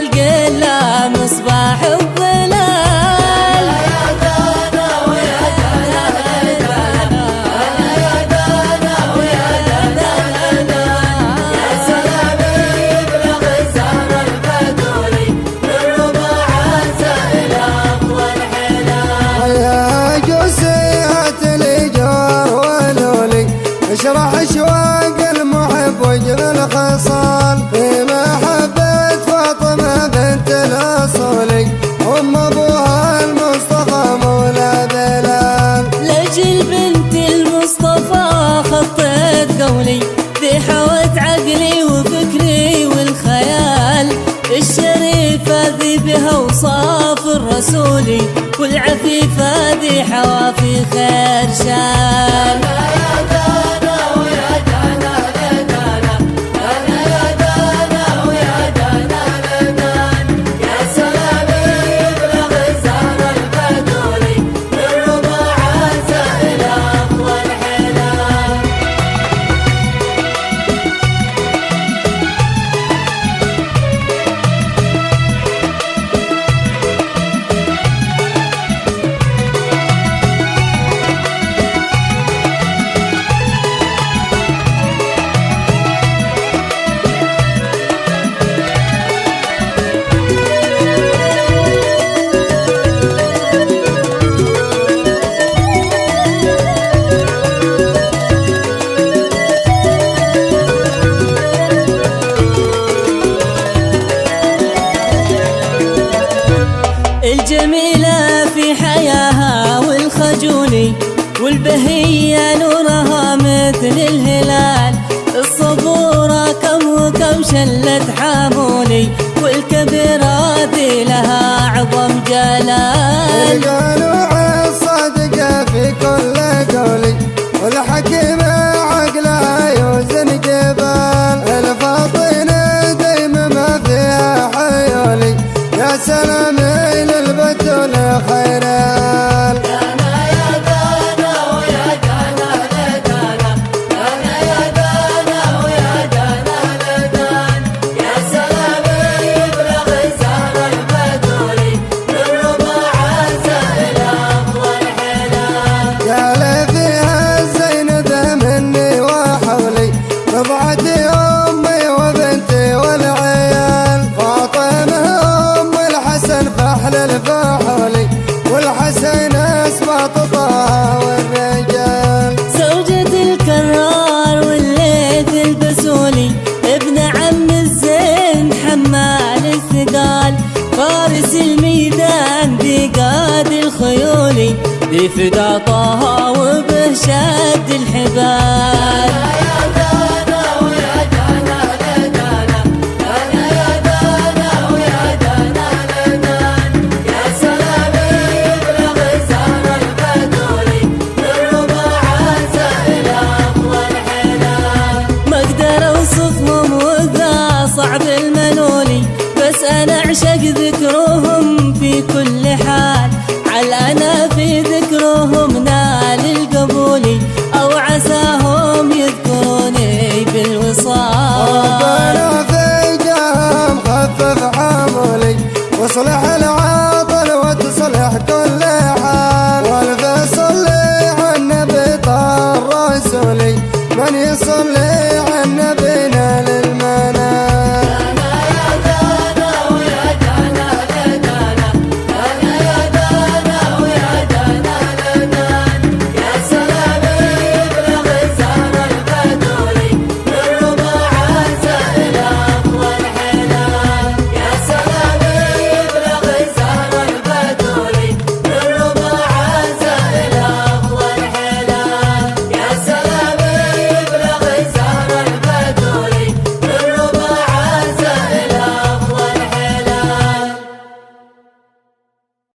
القلة مصباح الظلال. يا دانا ويا دانا دانا، يا دانا ويا دانا دانا، يا سلامي يبلغ الزهر البدوري من رباعات إلى أقوى الحلال. يا جوسيات الإيجار ولولي اشرح اشواق المحب وجل الخصال في محبة فاطمة بنت الأصولي أم أبوها المصطفى مولى بلال. لأجل بنت المصطفى خطيت قولي ذي حوت عقلي وفكري والخيال الشريفة ذي بها وصاف الرسولي والعفيفة ذي حوا في خير شال. يا دانا ويا دانا دانا، يا دانا ويا دانا دانا، يا سلامي يبلغ الزهر البدوري من رباعات إلى أقوى الحلال. الجميلة في حياها والخجولي والبهية نورها مثل الهلال الصبورة كم وكم شلت حامولي والكبيرة ذي لها عظم جلال. قالوا الصادقة في كل قولي والحكيم عقلها يوزن جبال الفاطنة دايما ما فيها حيولي يا سلامي للبتول خيرال. يا دانا ويا دانا دانا، يا دانا ويا دانا دانا، يا سلامي يبلغ الزهر البدوري من رباعات إلى أقوى الحلال. قال فيها الزينب مني وحولي رضعتي أمي وبنتي والعيال فاطمة أم الحسن فحل الفحولي والحسن اسباط طه والرجال. زوجة الكرار والليث البسولي ابن عم الزين حمال الثقال فارس الميدان ذي قاد الخيولي بفدا طه وبه شد الحبال. يا دانا ويا دانا دانا، يا دانا ويا دانا دانا، يا سلامي يبلغ الزهر البدوري من رباعات إلى أقوى الحلال. ما اقدر اوصفهم وذا صعب المنولي بس انا اعشق ذكرهم في كل